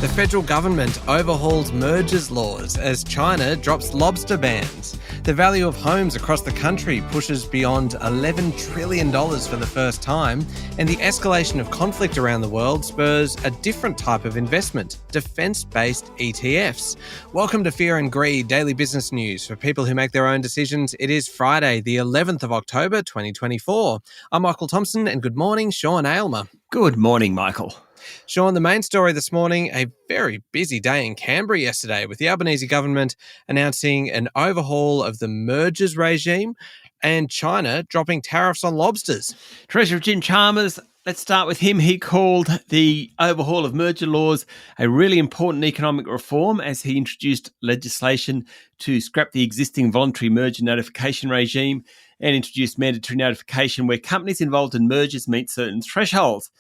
The federal government overhauls mergers laws as China drops lobster bans. The value of homes across the country pushes beyond $11 trillion for the first time, and the escalation of conflict around the world spurs a different type of investment, defence-based ETFs. Welcome to Fear and Greed, daily business news for people who make their own decisions. It is Friday, the 11th of October, 2024. I'm Michael Thompson, and good morning, Sean Aylmer. Good morning, Michael. Sean, the main story this morning, a very busy day in Canberra yesterday with the Albanese government announcing an overhaul of the mergers regime and China dropping tariffs on lobsters. Treasurer Jim Chalmers, let's start with him. He called the overhaul of merger laws a really important economic reform as he introduced legislation to scrap the existing voluntary merger notification regime and introduced mandatory notification where companies involved in mergers meet certain thresholds.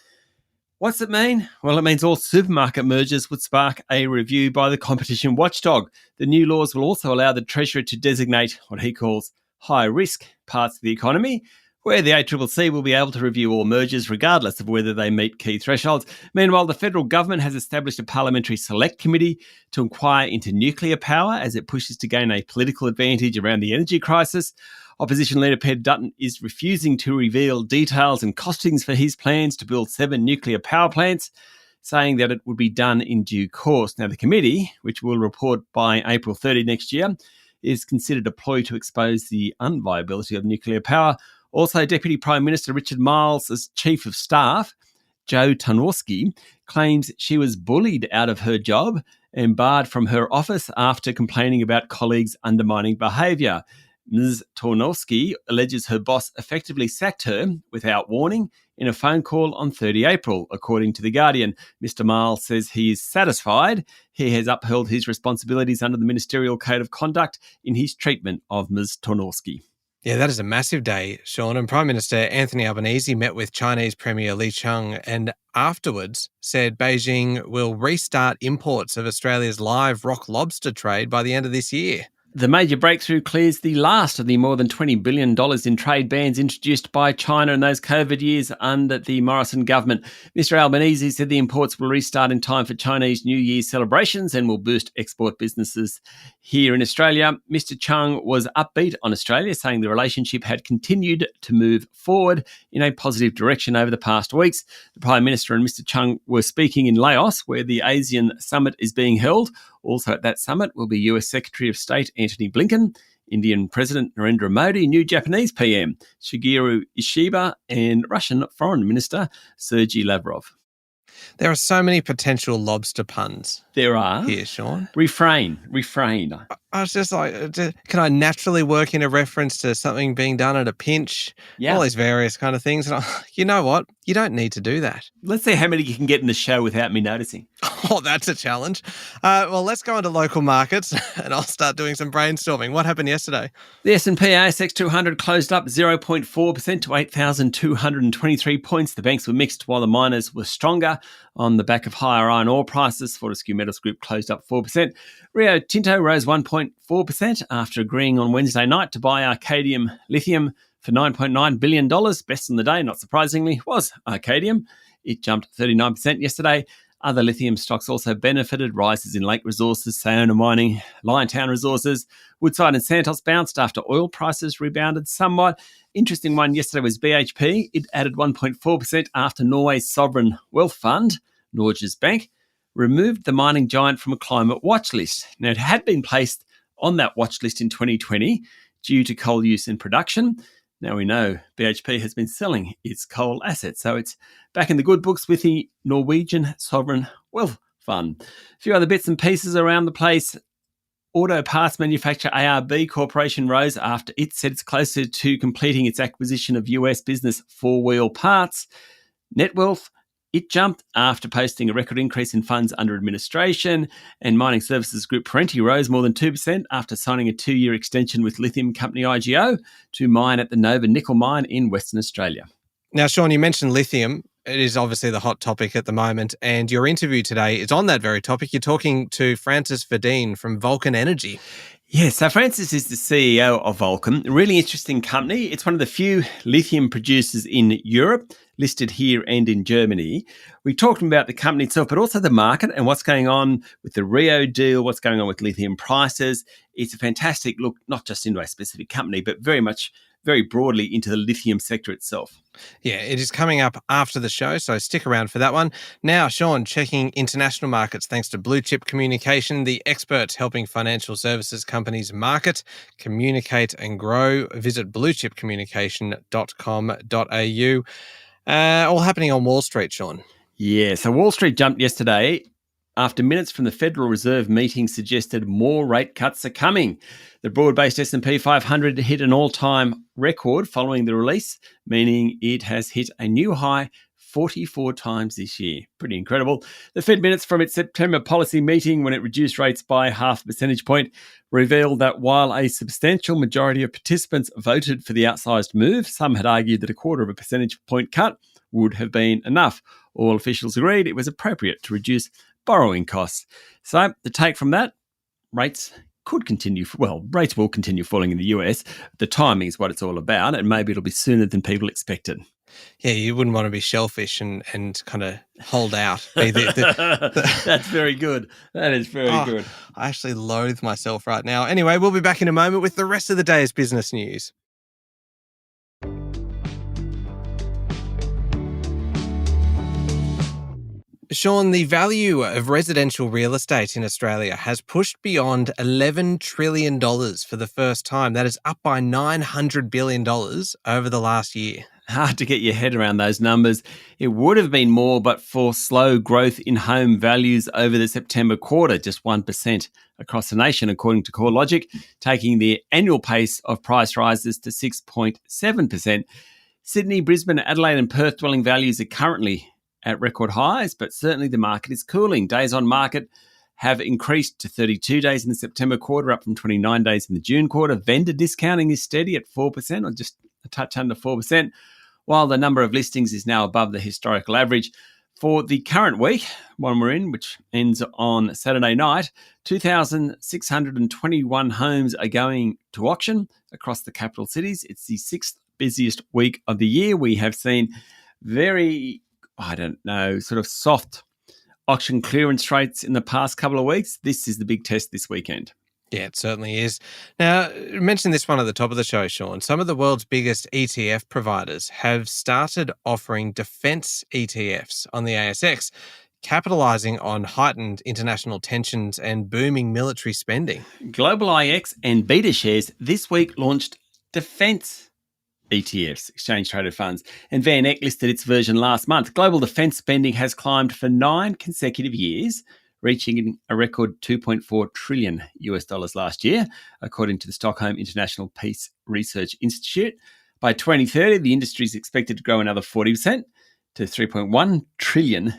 What's it mean? Well, it means all supermarket mergers would spark a review by the competition watchdog. The new laws will also allow the Treasurer to designate what he calls high-risk parts of the economy, where the ACCC will be able to review all mergers regardless of whether they meet key thresholds. Meanwhile, the federal government has established a parliamentary select committee to inquire into nuclear power as it pushes to gain a political advantage around the energy crisis. Opposition leader Peter Dutton is refusing to reveal details and costings for his plans to build 7 nuclear power plants, saying that it would be done in due course. Now, the committee, which will report by April 30 next year, is considered a ploy to expose the unviability of nuclear power. Also, Deputy Prime Minister Richard Marles' Chief of Staff, Jo Tarnowski, claims she was bullied out of her job and barred from her office after complaining about colleagues' undermining behaviour. Ms. Tarnowski alleges her boss effectively sacked her without warning in a phone call on 30 April, according to The Guardian. Mr. Marles says he is satisfied he has upheld his responsibilities under the Ministerial Code of Conduct in his treatment of Ms. Tarnowski. Yeah, that is a massive day, Sean. And Prime Minister Anthony Albanese met with Chinese Premier Li Qiang and afterwards said Beijing will restart imports of Australia's live rock lobster trade by the end of this year. The major breakthrough clears the last of the more than $20 billion in trade bans introduced by China in those COVID years under the Morrison government. Mr. Albanese said the imports will restart in time for Chinese New Year celebrations and will boost export businesses here in Australia. Mr. Qiang was upbeat on Australia, saying the relationship had continued to move forward in a positive direction over the past weeks. The Prime Minister and Mr. Qiang were speaking in Laos, where the ASEAN Summit is being held. Also at that summit will be US Secretary of State Antony Blinken, Indian President Narendra Modi, new Japanese PM Shigeru Ishiba, and Russian Foreign Minister Sergei Lavrov. There are so many potential lobster puns. There are. Here, Sean. Refrain. I was just like, can I naturally work in a reference to something being done at a pinch? Yeah. All these various kind of things. And you know what? You don't need to do that. Let's see how many you can get in the show without me noticing. Oh, that's a challenge. Well, let's go into local markets and I'll start doing some brainstorming. What happened yesterday? The S&P ASX 200 closed up 0.4% to 8,223 points. The banks were mixed while the miners were stronger on the back of higher iron ore prices. Fortescue Metals Group closed up 4%. Rio Tinto rose 1.4% after agreeing on Wednesday night to buy Arcadium Lithium for $9.9 billion. Best on the day, not surprisingly, was Arcadium. It jumped 39% yesterday. Other lithium stocks also benefited. Rises in Lake Resources, Sayona Mining, Liontown Resources, Woodside and Santos bounced after oil prices rebounded somewhat. Interesting one yesterday was BHP. It added 1.4% after Norway's sovereign wealth fund, Norges Bank, removed the mining giant from a climate watch list. Now, it had been placed on that watch list in 2020 due to coal use in production. Now we know BHP has been selling its coal assets, so it's back in the good books with the Norwegian Sovereign Wealth Fund. A few other bits and pieces around the place. Auto parts manufacturer ARB Corporation rose after it said it's closer to completing its acquisition of US business Four Wheel Parts. Netwealth, it jumped after posting a record increase in funds under administration, and mining services group Perenti rose more than 2% after signing a 2-year extension with lithium company IGO to mine at the Nova Nickel mine in Western Australia. Now, Sean, you mentioned lithium. It is obviously the hot topic at the moment, and your interview today is on that very topic. You're talking to Francis Verdeen from Vulcan Energy. Yes, so Francis is the CEO of Vulcan, a really interesting company. It's one of the few lithium producers in Europe. listed here and in Germany. We talked about the company itself, but also the market and what's going on with the Rio deal, what's going on with lithium prices. It's a fantastic look, not just into a specific company, but very broadly into the lithium sector itself. Yeah, it is coming up after the show, so stick around for that one. Now, Sean, checking international markets thanks to Blue Chip Communication, the experts helping financial services companies market, communicate and grow. Visit bluechipcommunication.com.au. All happening on Wall Street, Sean. Yeah, so Wall Street jumped yesterday after minutes from the Federal Reserve meeting suggested more rate cuts are coming. The broad-based S&P 500 hit an all-time record following the release, meaning it has hit a new high 44 times this year. Pretty incredible. The Fed minutes from its September policy meeting, when it reduced rates by half a percentage point, revealed that while a substantial majority of participants voted for the outsized move, some had argued that a quarter of a percentage point cut would have been enough. All officials agreed it was appropriate to reduce borrowing costs. So the take from that, rates will continue falling in the US. The timing is what it's all about, and maybe it'll be sooner than people expected. Yeah, you wouldn't want to be selfish and kind of hold out. That's very good. That is very good. I actually loathe myself right now. Anyway, we'll be back in a moment with the rest of the day's business news. Sean, the value of residential real estate in Australia has pushed beyond $11 trillion for the first time. That is up by $900 billion over the last year. Hard to get your head around those numbers. It would have been more, but for slow growth in home values over the September quarter, just 1% across the nation, according to CoreLogic, taking the annual pace of price rises to 6.7%. Sydney, Brisbane, Adelaide and Perth dwelling values are currently at record highs, but certainly the market is cooling. Days on market have increased to 32 days in the September quarter, up from 29 days in the June quarter. Vendor discounting is steady at 4%, or just a touch under 4%, while the number of listings is now above the historical average. For the current week, one we're in, which ends on Saturday night, 2,621 homes are going to auction across the capital cities. It's the sixth busiest week of the year. We have seen very sort of soft auction clearance rates in the past couple of weeks. This is the big test this weekend. Yeah, it certainly is. Now, you mentioned this one at the top of the show, Sean. Some of the world's biggest ETF providers have started offering defense ETFs on the ASX, capitalizing on heightened international tensions and booming military spending. Global IX and BetaShares this week launched defense ETFs, exchange-traded funds, and Van Eck listed its version last month. Global defence spending has climbed for 9 consecutive years, reaching a record $2.4 trillion last year, according to the Stockholm International Peace Research Institute. By 2030, the industry is expected to grow another 40% to $3.1 trillion.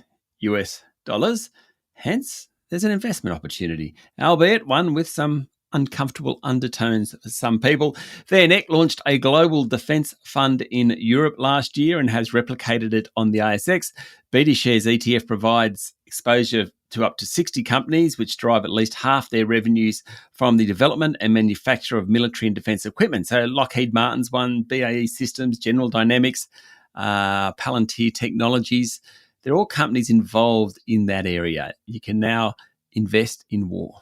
Hence, there's an investment opportunity, albeit one with some uncomfortable undertones for some people. Van Eck launched a global defence fund in Europe last year and has replicated it on the ASX. BetaShares ETF provides exposure to up to 60 companies, which drive at least half their revenues from the development and manufacture of military and defence equipment. So Lockheed Martin's one, BAE Systems, General Dynamics, Palantir Technologies. They're all companies involved in that area. You can now invest in war.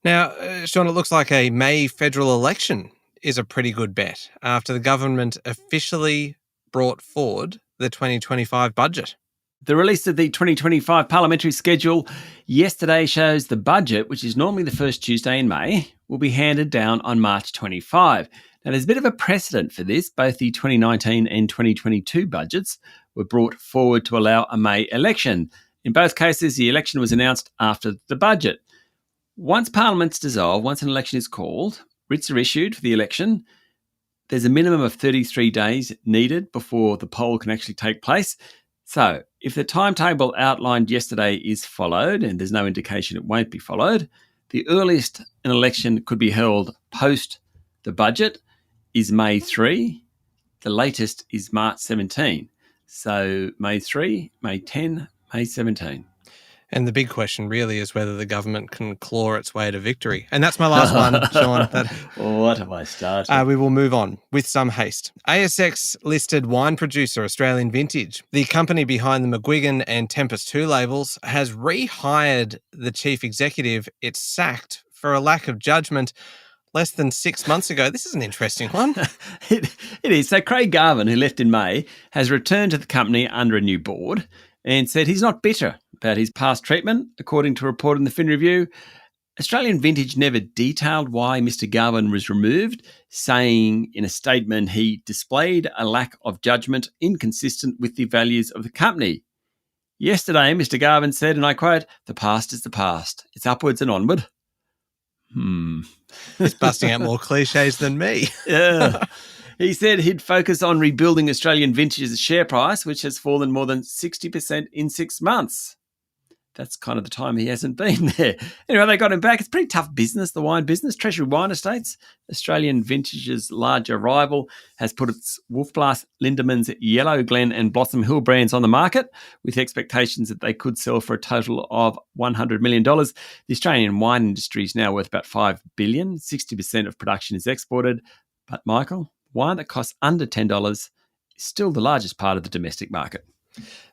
Now, Sean, it looks like a May federal election is a pretty good bet after the government officially brought forward the 2025 budget. The release of the 2025 parliamentary schedule yesterday shows the budget, which is normally the first Tuesday in May, will be handed down on March 25. Now, there's a bit of a precedent for this. Both the 2019 and 2022 budgets were brought forward to allow a May election. In both cases, the election was announced after the budget. Once Parliament's dissolved, once an election is called, writs are issued for the election. There's a minimum of 33 days needed before the poll can actually take place. So if the timetable outlined yesterday is followed, and there's no indication it won't be followed, the earliest an election could be held post the budget is May 3. The latest is March 17. So May 3, May 10, May 17. And the big question really is whether the government can claw its way to victory. And that's my last one, Sean. What have I started? We will move on with some haste. ASX-listed wine producer Australian Vintage, the company behind the McGuigan and Tempest 2 labels, has rehired the chief executive it sacked for a lack of judgment less than 6 months ago. This is an interesting one. It is. So Craig Garvin, who left in May, has returned to the company under a new board and said he's not bitter about his past treatment, according to a report in the Fin Review. Australian Vintage never detailed why Mr. Garvin was removed, saying in a statement he displayed a lack of judgment inconsistent with the values of the company. Yesterday, Mr. Garvin said, and I quote, "The past is the past. It's upwards and onward." He's busting out more cliches than me. Yeah. He said he'd focus on rebuilding Australian Vintage's share price, which has fallen more than 60% in 6 months. That's kind of the time he hasn't been there. Anyway, they got him back. It's pretty tough business, the wine business. Treasury Wine Estates, Australian Vintage's larger rival, has put its Wolf Blass, Lindeman's, Yellow Glen and Blossom Hill brands on the market with expectations that they could sell for a total of $100 million. The Australian wine industry is now worth about $5 billion. 60% of production is exported. But, Michael, wine that costs under $10 is still the largest part of the domestic market.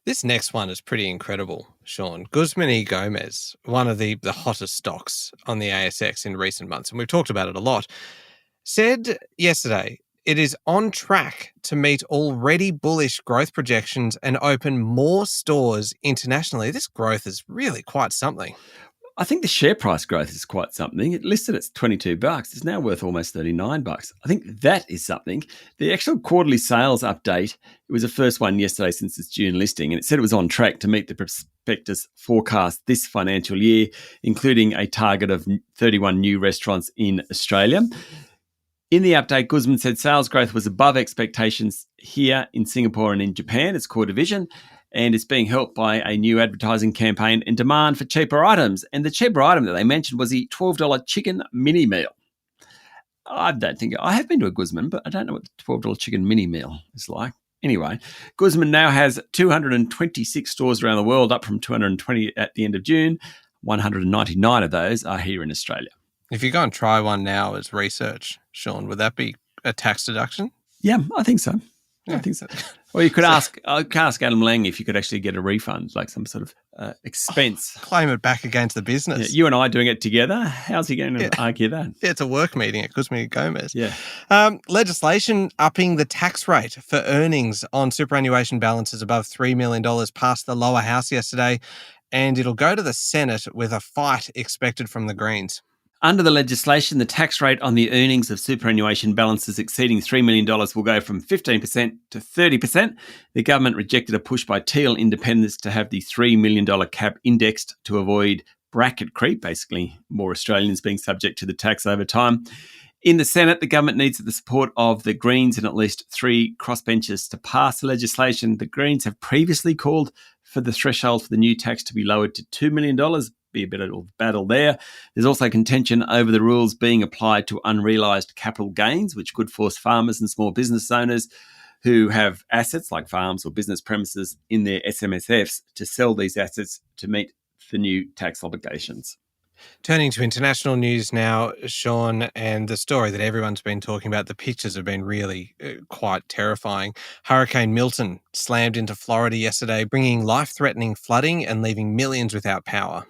This next one is pretty incredible, Sean. Guzman y Gomez, one of the hottest stocks on the ASX in recent months, and we've talked about it a lot, said yesterday it is on track to meet already bullish growth projections and open more stores internationally. This growth is really quite something. I think the share price growth is quite something. It listed at $22. It's now worth almost $39. I think that is something. The actual quarterly sales update, it was the first one yesterday since its June listing, and it said it was on track to meet the prospectus forecast this financial year, including a target of 31 new restaurants in Australia. In the update, Guzman said sales growth was above expectations here in Singapore and in Japan, its core division, and it's being helped by a new advertising campaign and demand for cheaper items. And the cheaper item that they mentioned was the $12 chicken mini meal. I don't think I have been to a Guzman, but I don't know what the $12 chicken mini meal is like. Anyway, Guzman now has 226 stores around the world, up from 220 at the end of June. 199 of those are here in Australia. If you go and try one now as research, Sean, would that be a tax deduction? Yeah, I think so. Yeah. I think so. Or you could ask Adam Lang if you could actually get a refund, like some sort of expense. Claim it back against the business. Yeah, you and I doing it together. How's he going to argue that? Yeah, it's a work meeting at Guzman y Gomez. Yeah. Legislation upping the tax rate for earnings on superannuation balances above $3 million passed the lower house yesterday, and it'll go to the Senate with a fight expected from the Greens. Under the legislation, the tax rate on the earnings of superannuation balances exceeding $3 million will go from 15% to 30%. The government rejected a push by Teal Independents to have the $3 million cap indexed to avoid bracket creep, basically more Australians being subject to the tax over time. In the Senate, the government needs the support of the Greens and at least 3 crossbenchers to pass the legislation. The Greens have previously called for the threshold for the new tax to be lowered to $2 million. Be a bit of a battle there. There's also contention over the rules being applied to unrealised capital gains, which could force farmers and small business owners who have assets like farms or business premises in their SMSFs to sell these assets to meet the new tax obligations. Turning to international news now, Sean, and the story that everyone's been talking about, the pictures have been really quite terrifying. Hurricane Milton slammed into Florida yesterday, bringing life-threatening flooding and leaving millions without power.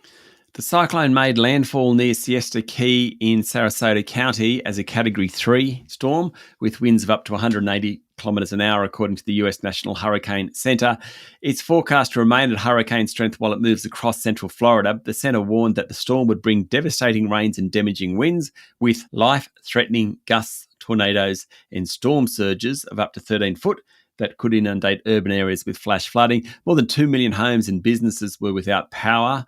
The cyclone made landfall near Siesta Key in Sarasota County as a Category 3 storm with winds of up to 180 kilometres an hour, according to the US National Hurricane Center. It's forecast to remain at hurricane strength while it moves across central Florida. The center warned that the storm would bring devastating rains and damaging winds with life-threatening gusts, tornadoes and storm surges of up to 13 foot that could inundate urban areas with flash flooding. More than 2 million homes and businesses were without power.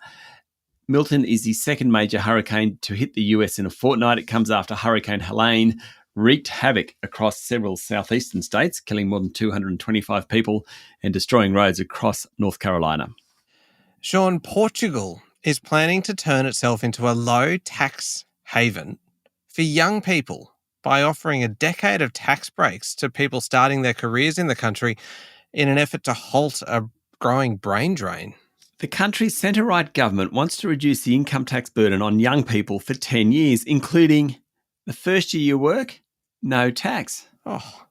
Milton is the second major hurricane to hit the US in a fortnight. It comes after Hurricane Helene wreaked havoc across several southeastern states, killing more than 225 people and destroying roads across North Carolina. Sean, Portugal is planning to turn itself into a low-tax haven for young people by offering a decade of tax breaks to people starting their careers in the country in an effort to halt a growing brain drain. The country's centre-right government wants to reduce the income tax burden on young people for 10 years, including the first year you work, no tax. Oh,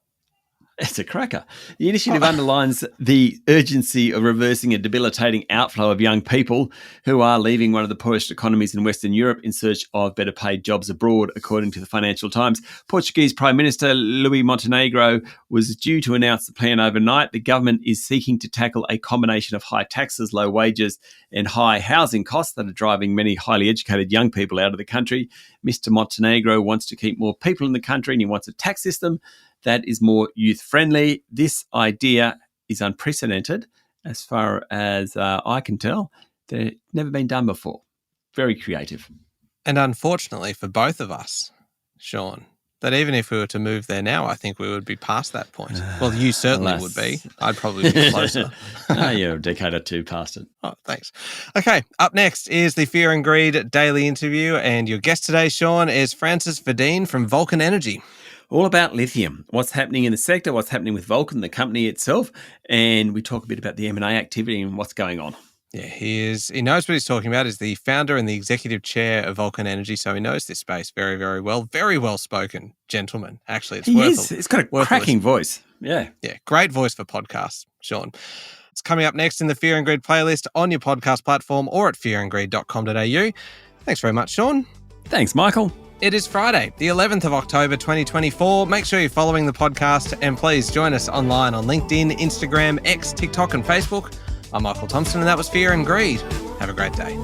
it's a cracker. The initiative underlines the urgency of reversing a debilitating outflow of young people who are leaving one of the poorest economies in Western Europe in search of better paid jobs abroad, according to the Financial Times. Portuguese Prime Minister Luís Montenegro was due to announce the plan overnight. The government is seeking to tackle a combination of high taxes, low wages and high housing costs that are driving many highly educated young people out of the country. Mr. Montenegro wants to keep more people in the country and he wants a tax system that is more youth-friendly. This idea is unprecedented as far as I can tell. They've never been done before. Very creative. And unfortunately for both of us, Sean, that even if we were to move there now, I think we would be past that point. Well, you certainly would be. I'd probably be closer. You're a decade or two past it. Oh, thanks. Okay, up next is the Fear and Greed Daily Interview, and your guest today, Sean, is Francis Verdeen from Vulcan Energy. All about lithium, what's happening in the sector, what's happening with Vulcan, the company itself, and we talk a bit about the M&A activity and what's going on. Yeah, he knows what he's talking about. He's the founder and the executive chair of Vulcan Energy, so he knows this space very, very well. Very well-spoken gentleman, actually. He's got a cracking voice. Yeah, great voice for podcasts, Sean. It's coming up next in the Fear and Greed playlist on your podcast platform or at fearandgreed.com.au. Thanks very much, Sean. Thanks, Michael. It is Friday, the 11th of October, 2024. Make sure you're following the podcast and please join us online on LinkedIn, Instagram, X, TikTok and Facebook. I'm Michael Thompson and that was Fear and Greed. Have a great day.